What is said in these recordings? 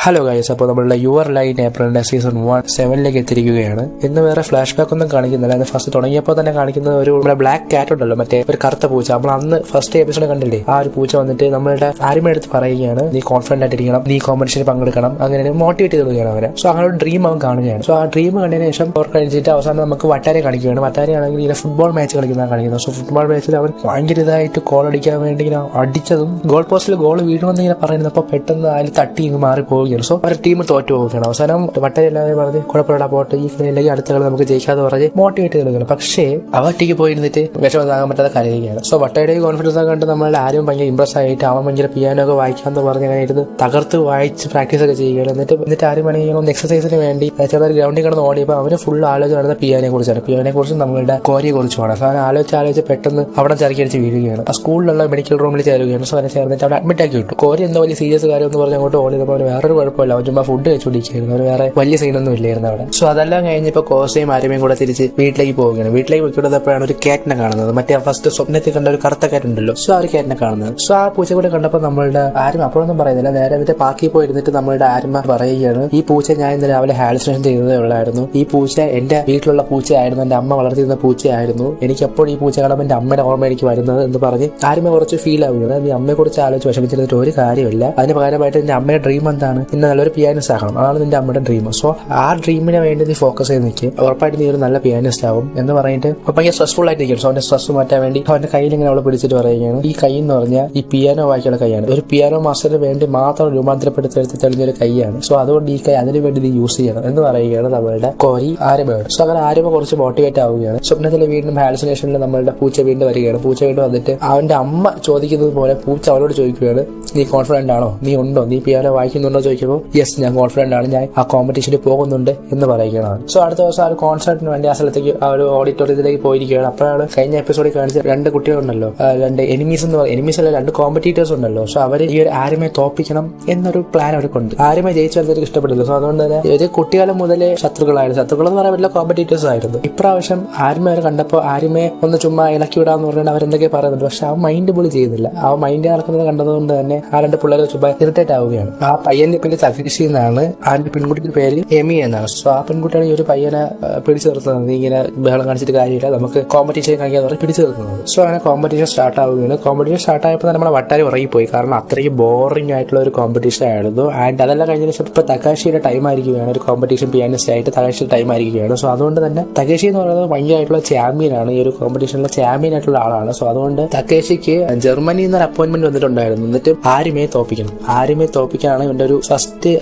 Hello guys, അപ്പോൾ നമ്മളുടെ your line ഏപ്രിലിന്റെ season 7 എത്തിയിരിക്കുകയാണ്. ഇന്ന് വേറെ ഫ്ലാഷ് ബാക്ക് ഒന്നും കാണിക്കുന്നില്ല. അത് ഫസ്റ്റ് തുടങ്ങിയപ്പോൾ തന്നെ കാണിക്കുന്നത് ഒരു നമ്മുടെ ബ്ലാക്ക് കാറ്റ് ഉണ്ടല്ലോ, മറ്റേ ഒരു കറുത്ത പൂച്ച. നമ്മൾ അന്ന് ഫസ്റ്റ് എപ്പിസോഡ് കണ്ടില്ലേ, ആ ഒരു പൂച്ച വന്നിട്ട് നമ്മളുടെ ആരുമ എടുത്ത് പറയുകയാണ്, നീ കോൺഫിഡന്റ് ആയിട്ടിരിക്കണം, നീ കോമ്പറ്റീഷനിൽ പങ്കെടുക്കണം, അങ്ങനെ മോട്ടിവേറ്റ് ചെയ്ത് അവനെ. സോ അങ്ങനെ ഒരു ഡ്രീം അവൻ കാണുകയാണ്. സോ ആ ഡ്രീം കണ്ടതിന് ശേഷം അവർ കഴിച്ചിട്ട് അവസാനം നമുക്ക് വട്ടാരെ കാണിക്കുകയാണ്. വട്ടാരെ ആണെങ്കിൽ ഇങ്ങനെ ഫുട്ബോൾ മാച്ച് കളിക്കുന്നതാണ് കാണിക്കുന്നത്. സോ ഫുട്ബോൾ മാച്ചിൽ അവൻ ഭയങ്കര ഇതായിട്ട് ഗോൾ അടിക്കാൻ വേണ്ടി ഇങ്ങനെ അടിച്ചതും ഗോൾ പോസ്റ്റിൽ ഗോൾ വീഴുമെന്ന് ഇങ്ങനെ പറയുന്നത്. അപ്പോൾ പെട്ടെന്ന് അതിൽ തട്ടി ഇങ്ങ് മാറി പോവുകയാണ്. സോ ഒരു ടീം തോറ്റു പോവുകയാണ്. അവസാനം വട്ടരെല്ലാവരും പറഞ്ഞ് കുഴപ്പമില്ല, പോട്ടെ, ഈ അല്ലെങ്കിൽ അടുത്ത കളി നമുക്ക് ജയിക്കാതെ പറഞ്ഞ് മോട്ടിവേറ്റ് ചെയ്തെടുക്കണം. പക്ഷേ അവ ടീക്ക് പോയിരുന്നിട്ട് വിഷമം താങ്ങാൻ പറ്റാതെ കരയുകയാണ്. സോ വട്ടയുടെ കോൺഫിഡൻസ് ഒക്കെ കണ്ട് നമ്മളുടെ ആരും ഭയങ്കര ഇംപ്രസ് ആയിട്ട് അവൻ ഭയങ്കര പിയാനോ ഒക്കെ വായിക്കാന്ന് പറഞ്ഞ് അങ്ങനെ ഇരുന്ന് തകർത്ത് വായിച്ച് പ്രാക്ടീസ് ഒക്കെ ചെയ്യുകയാണ്. എന്നിട്ട് ആരും വേണമെങ്കിൽ ഒന്ന് എക്സസൈസിന് വേണ്ടി ചെറുതായി ഗ്രൗണ്ടിൽ കിടന്ന് ഓടിയപ്പോൾ അവന് ഫുൾ ആലോചന നടന്ന പിയാനെ കുറിച്ചാണ്. പിയാനെ കുറിച്ചും നമ്മളുടെ കോരിയെ കുറിച്ചുമാണ്. സോ അവൻ ആലോചിച്ച് പെട്ടെന്ന് അവിടെ ചരക്കിയടിച്ച് വീഴുകയാണ്. ആ സ്കൂളിലുള്ള മെഡിക്കൽ റൂമിൽ ചേരുകയാണ്. സോ അവനെ ചേർന്നിട്ട് അവിടെ അഡ്മിറ്റ് ആക്കി വിട്ടു. കോരി എന്തോ വലിയ സീരിയസ് കാര്യം എന്ന് പറഞ്ഞ് അങ്ങോട്ട് ഓടിയപ്പോൾ അവന് വേറൊരു കുഴപ്പമില്ല, അവൻ ചുമ്മാ ഫുഡ് കഴിച്ചുകൊണ്ടിരിക്കുകയായിരുന്നു. അവർ വേറെ വലിയ സീനൊന്നും ഇല്ലായിരുന്നു അവിടെ. സോ അതെല്ലാം കഴിഞ്ഞപ്പോൾ കോസയും ആരുമയും കൂടെ തിരിച്ച് വീട്ടിലേക്ക് പോവുകയാണ്. വീട്ടിലേക്ക് പോയിക്കൊണ്ടപ്പോഴാണ് ഒരു കാറ്റിനെ കാണുന്നത്. മറ്റേ ഫസ്റ്റ് സ്വപ്നത്തിൽ കണ്ട ഒരു കറുത്ത കാറ്റ് ഉണ്ടല്ലോ, സോ ആ ഒരു കാറ്റിനെ കാണുന്നത്. സോ ആ പൂച്ച കൂടെ കണ്ടപ്പോൾ നമ്മളുടെ ആരും അപ്പോഴൊന്നും പറയുന്നില്ല. നേരെ എന്നിട്ട് പാക്കി പോയിരുന്നിട്ട് നമ്മളുടെ ആരുമ പറയുകയാണ്, ഈ പൂച്ച ഞാൻ ഇന്ന് രാവിലെ ഹാലുസിനേഷൻ ചെയ്തതേ ഉള്ളായിരുന്നു. ഈ പൂച്ച എന്റെ വീട്ടിലുള്ള പൂച്ചയായിരുന്നു, എന്റെ അമ്മ വളർത്തിയിരുന്ന പൂച്ചയായിരുന്നു. എനിക്ക് എപ്പോൾ ഈ പൂച്ച കാണുമ്പോൾ എന്റെ അമ്മയുടെ ഓർമ്മ എനിക്ക് വരുന്നത് എന്ന് പറഞ്ഞ് ആരുമ കുറച്ച് ഫീൽ ആവുകയാണ്. ഈ അമ്മയെ കുറിച്ച് ആലോചിച്ച് വിഷമിച്ചിരുന്നിട്ട് ഒരു കാര്യമില്ല. അതിന് പകരമായിട്ട് എന്റെ അമ്മയുടെ ഡ്രീം എന്താണ്, ഇന്ന് നല്ലൊരു പിയാനിസ്റ്റ് ആകണം, അതാണ് നിന്റെ അമ്മയുടെ ഡ്രീം. സോ ആ ഡ്രീമിനെ വേണ്ടി നീ ഫോക്കസ് ചെയ്ത് നിൽക്കുക, ഉറപ്പായിട്ട് നീ ഒരു നല്ല പിയാനിസ്റ്റ് ആവും എന്ന് പറഞ്ഞിട്ട് ഭയങ്കര സ്ട്രെസ്ഫുൾ ആയിട്ട് ഇരിക്കും. സോ അവന്റെ സ്ട്രെസ് മാറ്റാൻ വേണ്ടി അവന്റെ കയ്യിൽ ഇങ്ങനെ അവളെ പിടിച്ചിട്ട് പറയുകയാണ്, ഈ കൈ എന്ന് പറഞ്ഞാൽ ഈ പിയാനോ വായിക്കുന്ന കൈയാണ്, ഒരു പിയാനോ മാസ്റ്ററിന് വേണ്ടി മാത്രം രൂപാന്തരപ്പെടുത്തി തെളിഞ്ഞൊരു കൈയാണ്. സോ അതുകൊണ്ട് ഈ കൈ അതിനു വേണ്ടി നീ യൂസ് ചെയ്യണം എന്ന് പറയുകയാണ് നമ്മളുടെ കോരി ആരുമയോട്. സോ അങ്ങനെ ആരുമ കുറച്ച് മോട്ടിവേറ്റ് ആവുകയാണ്. സ്വപ്നത്തിലെ വീണ്ടും ഹാലുസിനേഷനിൽ നമ്മളുടെ പൂച്ച വീണ്ടും വരികയാണ്. പൂച്ച വീണ്ടും വന്നിട്ട് അവന്റെ അമ്മ ചോദിക്കുന്നത് പോലെ പൂച്ച അവളോട് ചോദിക്കുകയാണ്, നീ കോൺഫിഡന്റ് ആണോ, നീ ഉണ്ടോ, നീ പിയാനോ വായിക്കുന്നുണ്ടോ ചോദിക്കുമ്പോൾ യെസ് ഞാൻ കോൺഫിഡന്റ് ആണ്, ഞാൻ ആ കോമ്പറ്റീഷനിൽ പോകുന്നുണ്ട് എന്ന് പറയുകയാണ്. സോ അടുത്ത ദിവസം ആ ഒരു കോൺസേർട്ടിന് വേണ്ടി ആ സ്ഥലത്തേക്ക് ആ ഒരു ഓഡിറ്റോറിയത്തിലേക്ക് പോയിരിക്കുകയാണ്. അപ്പോഴാണ് കഴിഞ്ഞ എപ്പിസോഡിൽ കാണിച്ച രണ്ട് കുട്ടികളുണ്ടല്ലോ, രണ്ട് എനിമീസ് എന്ന് പറയുന്നത്, എനിമീസ് അല്ല, രണ്ട് കോമ്പറ്റീറ്റേഴ്സ് ഉണ്ടല്ലോ. സോ അവര് ഈ ഒരു ആരുമയെ തോപ്പിക്കണം എന്നൊരു പ്ലാൻ അവർക്കുണ്ട്. ആരുമയെ ജയിച്ചു വരുന്നവർക്ക് ഇഷ്ടപ്പെട്ടില്ല. സോ അതുകൊണ്ട് തന്നെ ഒരു കുട്ടികാലം മുതലേ ശത്രുക്കളായിരുന്നു. ശത്രുക്കൾ എന്ന് പറയാൻ പറ്റില്ല, കോമ്പറ്റീറ്റേഴ്സ് ആയിരുന്നു. ഇപ്രാവശ്യം ആരുമ അവരെ കണ്ടപ്പോൾ ആരുമയെ ഒന്ന് ചുമ്മാ ഇളക്കി വിടാന്ന് പറഞ്ഞാൽ അവരെന്തൊക്കെ പറയുന്നുണ്ട്. പക്ഷെ ആ മൈൻഡ് പോലും ചെയ്യുന്നില്ല. ആ മൈൻഡ് നടക്കുന്നത് കണ്ടതുകൊണ്ട് തന്നെ ആ രണ്ട് പിള്ളേർ ചുമ്മാ ഇറിറ്റേറ്റ് ആവുകയാണ്. ആ പയ്യന്റെ പേര് തകീഷി എന്നാണ്, ആ പെൺകുട്ടിയുടെ പേര് എമി എന്നാണ്. സോ ആ പെൺകുട്ടിയാണ് ഈ ഒരു പയ്യനെ പിടിച്ചു നിർത്തുന്നത്. ഇങ്ങനെ ബഹളം കാണിച്ചിട്ട് കാര്യമില്ല, നമുക്ക് കോമ്പറ്റീഷൻ കാണിക്കാന്ന് പറഞ്ഞ് പിടിച്ചു നിർത്തുന്നത്. സോ അങ്ങനെ കോമ്പറ്റീഷൻ സ്റ്റാർട്ട് ആവുകയാണ്. കോമ്പറ്റീഷൻ സ്റ്റാർട്ട് ആയപ്പോൾ നമ്മളെ വട്ടാരി ഉറങ്ങിപ്പോയി, കാരണം അത്രയും ബോറിംഗ് ആയിട്ടുള്ള ഒരു കോമ്പറ്റീഷൻ ആയിരുന്നു. ആൻഡ് അതെല്ലാം കഴിഞ്ഞതിന് ശേഷം ഇപ്പൊ തകാഷിയുടെ ടൈം ആയിരിക്കുകയാണ്, ഒരു കോമ്പറ്റീഷൻ പിയാനിസ്റ്റ് ആയിട്ട് തകാഷിയുടെ ടൈം ആയിരിക്കുകയാണ്. സോ അതുകൊണ്ട് തന്നെ തകേഷി എന്ന് പറയുന്നത് ഭയങ്കരമായിട്ടുള്ള ചാമ്പ്യൻ ആണ്, ഈ ഒരു കോമ്പറ്റീഷനിലെ ചാമ്പ്യൻ ആയിട്ടുള്ള ആളാണ്. സോ അതുകൊണ്ട് തകേഷിക്ക് ജർമ്മനിയിൽ നിന്ന് ഒരു അപ്പോയിന്റ്മെന്റ് വന്നിട്ടുണ്ടായിരുന്നു. എന്നിട്ട് ആരുമയെ തോപ്പിക്കാനാണ് ഇവന്റെ ഒരു ഫസ്റ്റ്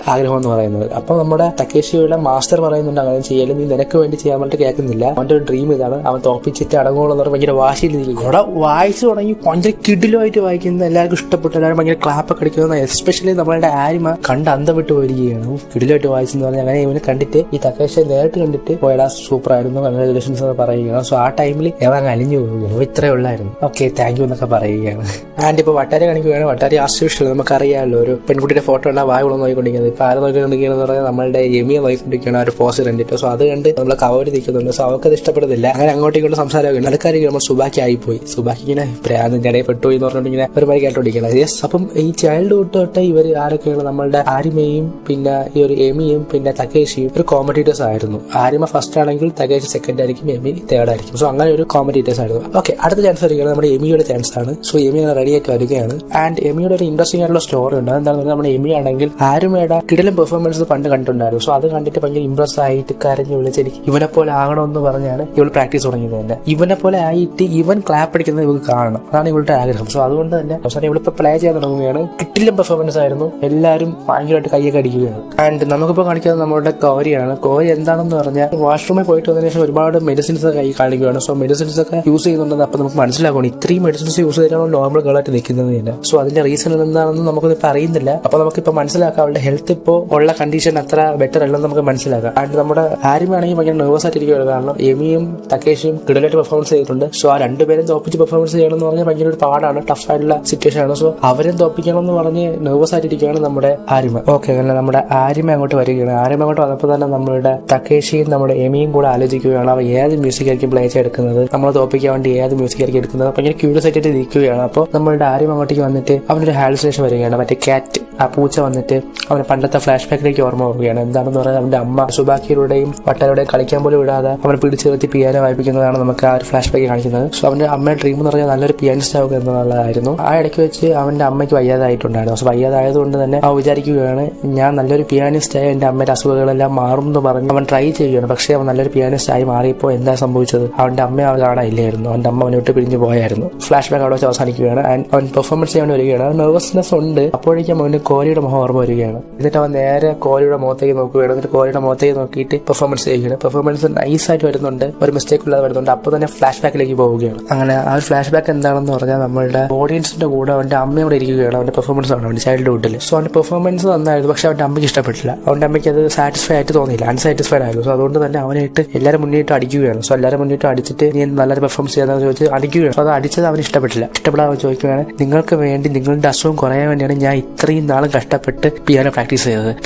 ആഗ്രഹം എന്ന് പറയുന്നത്. അപ്പൊ നമ്മുടെ തകേഷിയുടെ മാസ്റ്റർ പറയുന്നുണ്ട്, അങ്ങനെ ചെയ്യലും നീ നിനക്ക് വേണ്ടി ചെയ്യാൻ വേണ്ടി കേൾക്കുന്നില്ല, അവന്റെ ഒരു ഡ്രീം ഇതാണ്, അവൻ തോപ്പിച്ചിട്ട് അടങ്ങുള്ളൂ എന്ന് പറഞ്ഞാൽ ഭയങ്കര വാശിയിലിരിക്കും. അവിടെ വായിച്ചു തുടങ്ങി ഭയങ്കര കിടിലുമായിട്ട് വായിക്കുന്നത് എല്ലാവർക്കും ഇഷ്ടപ്പെട്ടു. എല്ലാവരും ഭയങ്കര ക്ലാപ്പൊക്കെ അടിക്കുന്ന, എസ്പെഷ്യലി നമ്മളുടെ ആരിമ കണ്ട് അന്തം വിട്ട് പോയിരിക്കുകയാണ്. കിടിലുമായിട്ട് വായിച്ചെന്ന് പറഞ്ഞാൽ അങ്ങനെ ഇവന് കണ്ടിട്ട് ഈ തകേഷിയെ നേരിട്ട് കണ്ടിട്ട് പോയടാ സൂപ്പർ ആയിരുന്നു, കൺഗ്രാജുലേഷൻസ് എന്ന് പറയുകയാണ്. സോ ആ ടൈമിൽ അവൻ അലിഞ്ഞു പോകുകയാണ്, ഇത്രേ ഉള്ളായിരുന്നു, ഓക്കെ താങ്ക് യു എന്നൊക്കെ പറയുകയാണ്. ആൻഡ് ഇപ്പൊ വട്ടാരി കാണിക്കുകയാണ്. വട്ടാരി ആസ്യൂഷ്വൽ നമുക്കറിയാമല്ലോ, ഒരു പെൺകുട്ടിയുടെ ഫോട്ടോ ഉണ്ടാ വായുകളും നോക്കിക്കൊണ്ടിരിക്കുന്നത്. ഇപ്പൊ ആരെ നോക്കിക്കൊണ്ടിരിക്കുകയെന്ന് പറഞ്ഞാൽ നമ്മളുടെ എമിയെ നോക്കിക്കൊണ്ടിരിക്കുകയാണ് ആ ഒരു പോസ്റ്റ് കണ്ടിട്ട്. സോ അത് കണ്ട് നമ്മൾ കവർ നിൽക്കുന്നുണ്ട്. സോ അവർക്ക് അത് ഇഷ്ടപ്പെടുന്നില്ല. അങ്ങനെ അങ്ങോട്ടും ഇങ്ങോട്ടും സംസാരമൊക്കെ നടക്കാരിക്കും. നമ്മൾ സുബാക്കി ആയിപ്പോയി, സുബാക്കി ഇങ്ങനെ പ്രാന്തിന്റെ ഇടയിൽ പെട്ടുപോയി എന്ന് പറഞ്ഞിട്ട് ഇങ്ങനെ ഒരു മണി കേട്ടോണ്ടിരിക്കുന്നത്. യെസ്, അപ്പം ഈ ചൈൽഡ്ഹുഡ് തൊട്ട് ഇവർ ആരൊക്കെയാണ്, നമ്മളുടെ ആരിമയും പിന്നെ ഈ ഒരു എമിയും പിന്നെ തകേഷിയും ഒരു കോമ്പറ്റീറ്റേഴ്സ് ആയിരുന്നു. ആരിമ ഫസ്റ്റ് ആണെങ്കിൽ തകേഷി സെക്കൻഡ് ആയിരിക്കും, എമി തേർഡ് ആയിരിക്കും. സോ അങ്ങനെ ഒരു കോമ്പറ്റീറ്റേഴ്സ് ആയിരുന്നു. ഓക്കെ, അടുത്ത ചാൻസ് വരികയാണ് നമ്മുടെ എമിയുടെ ചാൻസ് ആണ്. സോ എമി റെഡി ആയിട്ട് വരികയാണ്. ആൻഡ് എമിയുടെ ഒരു ഇൻട്രസ്റ്റിംഗ് ആയിട്ടുള്ള സ്റ്റോറി ഉണ്ട്. അതെന്താണെന്ന് നമ്മുടെ എമി ആണെങ്കിൽ ആരുമയുടെ കിടിലം പെർഫോമൻസ് പണ്ട് കണ്ടിട്ടുണ്ടായിരുന്നു. സോ അത് കണ്ടിട്ട് ഭയങ്കര ഇംപ്രസ് ആയിട്ട് കരഞ്ഞു വിളിച്ച് എനിക്ക് ഇവനെ പോലെ ആകണമെന്ന് പറഞ്ഞാണ് ഇവൾ പ്രാക്ടീസ് തുടങ്ങിയത് തന്നെ. ഇവനെ പോലെ ആയിട്ട് ഇവൻ ക്ലാപ്പ് അടിക്കുന്നത് ഇവൾക്ക് കാണണം, അതാണ് ഇവളുടെ ആഗ്രഹം. സോ അതുകൊണ്ട് തന്നെ അവസാനം ഇവളിപ്പോ പ്ലേ ചെയ്യാൻ തുടങ്ങുകയാണ്. കിട്ടിലും പെർഫോമൻസ് ആയിരുന്നു, എല്ലാവരും ഭയങ്കരമായിട്ട് കൈയൊക്കെ അടിക്കുകയാണ്. ആൻഡ് നമുക്കിപ്പോൾ കാണിക്കുന്നത് നമ്മുടെ കോരിയാണ്. കോരി എന്താണെന്ന് പറഞ്ഞാൽ വാഷ്റൂമിൽ പോയിട്ട് വന്നതിന് ശേഷം ഒരുപാട് മെഡിസിൻസ് കൈ കാണിക്കുകയാണ്. സോ മെഡിസിൻസ് ഒക്കെ യൂസ് ചെയ്യുന്നുണ്ടെന്ന് അപ്പൊ നമുക്ക് മനസ്സിലാക്കണം, ഇത്രയും മെഡിസിൻസ് യൂസ് ചെയ്താണോ നോർമൽ ഗേളായിട്ട് നിൽക്കുന്നത് തന്നെ. സോ അതിന്റെ റീസൺ എന്താണെന്ന് നമുക്കിപ്പോൾ അറിയുന്നില്ല. അപ്പൊ നമുക്കിപ്പോ മനസ്സിലാക്കാം അവളുടെ ഹെൽത്ത് ഇപ്പോൾ ഉള്ള കണ്ടീഷൻ അത്ര ബെറ്റർ അല്ലെന്ന് നമുക്ക് മനസ്സിലാക്കാം. ആൻഡ് നമ്മുടെ ആരുമാണെങ്കിൽ ഭയങ്കര നെർവസ് ആയിട്ടിരിക്കുകയാണ്, കാരണം എമിയും തകേഷിയും കിടലായിട്ട് പെർഫോമൻസ് ചെയ്തിട്ടുണ്ട്. സോ ആ രണ്ടുപേരും തോപ്പിച്ച് പെർഫോമൻസ് ചെയ്യണം എന്ന് പറഞ്ഞാൽ ഭയങ്കര ഒരു പാടാണ്, ടഫ് ആയിട്ടുള്ള സിറ്റുവേഷൻ ആണ്. സോ അവരെ തോപ്പിക്കണം എന്ന് പറഞ്ഞ് നെർവസ് ആയിട്ടിരിക്കുകയാണ് നമ്മുടെ ആരിമ. ഓക്കെ, അങ്ങനെ നമ്മുടെ ആരിമ അങ്ങോട്ട് വരികയാണ്. ആരിമ അങ്ങോട്ട് വന്നപ്പോൾ തന്നെ നമ്മളുടെ തകേഷിയും നമ്മുടെ എമിയും കൂടെ ആലോചിക്കുകയാണ് അവ ഏത് മ്യൂസിക് ആയിരിക്കും പ്ലേ ചെയ്തെടുക്കുന്നത്, നമ്മളെ തോപ്പിക്കാൻ വേണ്ടി ഏത് മ്യൂസിക് ആയിരിക്കും എടുക്കുന്നത്. ഭയങ്കര ക്യൂരിയസ് ആയിട്ട് ഇരിക്കുകയാണ്. അപ്പോൾ നമ്മളുടെ ആരിമ അങ്ങോട്ടേക്ക് വന്നിട്ട് അവനൊരു ഹാലുസിനേഷൻ വരികയാണ്. മറ്റേ കാറ്റ്, ആ പൂച്ച വന്നിട്ട് അവന് പണ്ടത്തെ ഫ്ലാഷ് ബാക്കിലേക്ക് ഓർമ്മ പോവുകയാണ്. എന്താണെന്ന് പറഞ്ഞാൽ അവന്റെ അമ്മ സുബാക്കിയിലൂടെയും വട്ടയിലൂടെയും കളിക്കാൻ പോലും വിടാതെ അവനെ പിടിച്ചു നിർത്തി പിയാനോ വായിപ്പിക്കുന്നതാണ് നമുക്ക് ആ ഒരു ഫ്ലാഷ് ബാക്ക് കാണിക്കുന്നത്. സോ അവന്റെ അമ്മയുടെ ഡ്രീം എന്ന് പറഞ്ഞാൽ നല്ലൊരു പിയാനിസ്റ്റ് ആവുക എന്നുള്ളതായിരുന്നു. ആ ഇടയ്ക്ക് വെച്ച് അവന്റെ അമ്മയ്ക്ക് വയ്യാതായിട്ടുണ്ടായിരുന്നു. സോ വയ്യാതായതുകൊണ്ട് തന്നെ അവൻ വിചാരിക്കുകയാണ് ഞാൻ നല്ലൊരു പിയാനിസ്റ്റ് ആയി എന്റെ അമ്മയുടെ അസുഖങ്ങളെല്ലാം മാറും എന്ന് പറഞ്ഞ് അവൻ ട്രൈ ചെയ്യുകയാണ്. പക്ഷേ അവൻ നല്ലൊരു പിയാനിസ്റ്റ് ആയി മാറിയപ്പോൾ എന്താ സംഭവിച്ചത്? അവന്റെ അമ്മ അവൻ കാണാനില്ലായിരുന്നു. അവന്റെ അമ്മ അവനെ വിട്ട് പിരിഞ്ഞു പോയായിരുന്നു. ഫ്ലാഷ് ബാക്ക് അവിടെ വെച്ച് അവസാനിക്കുകയാണ്. ആൻഡ് അവൻ പെർഫോമൻസ് ചെയ്യാൻ വരികയാണ്. നെർവസ്നെസ് ഉണ്ട്. അപ്പോഴേക്കും അവന് കോഹ്ലിയുടെ മുഖം ഓർമ്മ വരികയാണ്. എന്നിട്ട് അവൻ നേരെ കോഹ്ലിയുടെ മുഖത്തേക്ക് നോക്കുകയാണ്. എന്നിട്ട് കോഹ്ലിയുടെ മുഖത്തേക്ക് നോക്കിയിട്ട് പെർഫോമൻസ് ചെയ്യുകയാണ്. പെർഫോമൻസ് നൈസായിട്ട് വരുന്നുണ്ട്, ഒരു മിസ്റ്റേക്ക് ഇല്ലാതെ വരുന്നുണ്ട്. അപ്പോൾ തന്നെ ഫ്ലാഷ് ബാക്കിലേക്ക് പോവുകയാണ്. അങ്ങനെ ആ ഒരു ഫ്ലാഷ് ബാക്ക് എന്താണെന്ന് പറഞ്ഞാൽ നമ്മളുടെ ഓഡിയൻസിന്റെ കൂടെ അവന്റെ അമ്മയോടെ ഇരിക്കുകയാണ്. അവന്റെ പെർഫോമൻസ് ആണ് അവന്റെ ചൈൽഡ്ഹുഡിൽ. സോ അവന്റെ പെർഫോമൻസ് നന്നായിരുന്നു. പക്ഷെ അവന്റെ അമ്മയ്ക്ക് ഇഷ്ടപ്പെട്ടില്ല. അവന്റെ അമ്മയ്ക്ക് അത് സാറ്റിസ്ഫൈ ആയിട്ട് തോന്നിയില്ല, അൺസാറ്റിസ്ഫൈഡ് ആയിരുന്നു. സോ അതുകൊണ്ട് തന്നെ അവനായിട്ട് എല്ലാവരും മുന്നിട്ട് അടിക്കുകയാണ്. സോ എല്ലാവരും മുന്നിട്ട് അടിച്ചിട്ട് നീ നല്ലൊരു പെർഫോമൻസ് ചെയ്യാന്ന് ചോദിച്ച് അടിക്കുകയാണ്. സോ അത് അടിച്ചത് അവന് ഇഷ്ടപ്പെട്ടില്ല. ഇഷ്ടപ്പെടാൻ ചോദിക്കുകയാണ്, നിങ്ങൾക്ക് വേണ്ടി നിങ്ങളുടെ അസുഖം കുറയാൻ വേണ്ടിയാണ് ഞാൻ ഇത്രയും നാളും കഷ്ടപ്പെട്ട് പിയാനോ പ്രാക്ടീസ്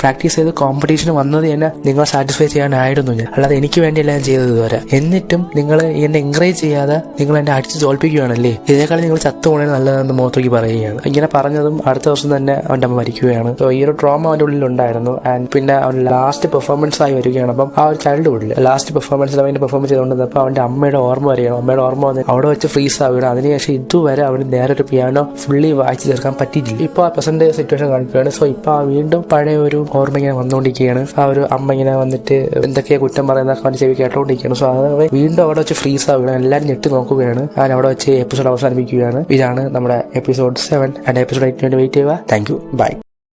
ചെയ്ത് കോമ്പറ്റീഷന് വന്നത് തന്നെ നിങ്ങളെ സാറ്റിസ്ഫൈ ചെയ്യാനായിരുന്നു ഞാൻ, അല്ലാതെ എനിക്ക് വേണ്ടിയല്ല ഞാൻ ചെയ്തത് ഇതുവരെ. എന്നിട്ടും നിങ്ങൾ എന്നെ എൻകറേജ് ചെയ്യാതെ നിങ്ങൾ എന്നെ അടിച്ച് തോൽപ്പിക്കുകയാണല്ലേ, ഇതേക്കാളും നിങ്ങൾ ചത്തുപോണേ നല്ലതെന്ന് മുഖത്തേക്ക് പറയുകയാണ്. ഇങ്ങനെ പറഞ്ഞതും അടുത്ത ദിവസം തന്നെ അവന്റെ അമ്മ മരിക്കുകയാണ്. സോ ഈ ഒരു ട്രോമ അവന്റെ ഉള്ളിൽ ഉണ്ടായിരുന്നു. ആൻഡ് പിന്നെ അവൻ ലാസ്റ്റ് പെർഫോമൻസ് ആയി വരികയാണ്. അപ്പം ആ ഒരു ചൈൽഡ്ഹുഡിൽ ലാസ്റ്റ് പെർഫോമൻസിൽ അവന്റെ പെർഫോമൻസ് ചെയ്തുകൊണ്ടിരുന്നപ്പോൾ അവന്റെ അമ്മയുടെ ഓർമ്മ വരികയാണ്. അമ്മയുടെ ഓർമ്മ വന്ന് അവിടെ വെച്ച് ഫ്രീസ് ആവുകയാണ്. അതിനുശേഷം ഇതുവരെ അവന് നേരെ ഒരു പിയാനോ ഫുള്ളി വായിച്ചു തീർക്കാൻ പറ്റിയിട്ടില്ല. ഇപ്പോൾ ആ പ്രസന്റ് സിറ്റുവേഷൻ കാണിക്കുകയാണ്. സോ ഇപ്പൊ വീണ്ടും പഴയ ഒരു ഓർമ്മ ഇങ്ങനെ വന്നുകൊണ്ടിരിക്കുകയാണ്. ആ ഒരു അമ്മ ഇങ്ങനെ വന്നിട്ട് എന്തൊക്കെയാ കുറ്റം പറയുന്നതൊക്കെ അവന്റെ ചെവി കേട്ടോണ്ടിരിക്കുകയാണ്. സോ അത് വീണ്ടും അവിടെ വെച്ച് ഫ്രീസ് ആവുകയാണ്. എല്ലാവരും ഞെട്ടി നോക്കുകയാണ്. അവൻ അവിടെ വെച്ച് എപ്പിസോഡ് അവസാനിപ്പിക്കുകയാണ്. ഇതാണ് നമ്മുടെ എപ്പിസോഡ് 7 ആൻഡ് എപ്പിസോഡ് 8 വെയിറ്റ് ചെയ്യുക. Thank you, by.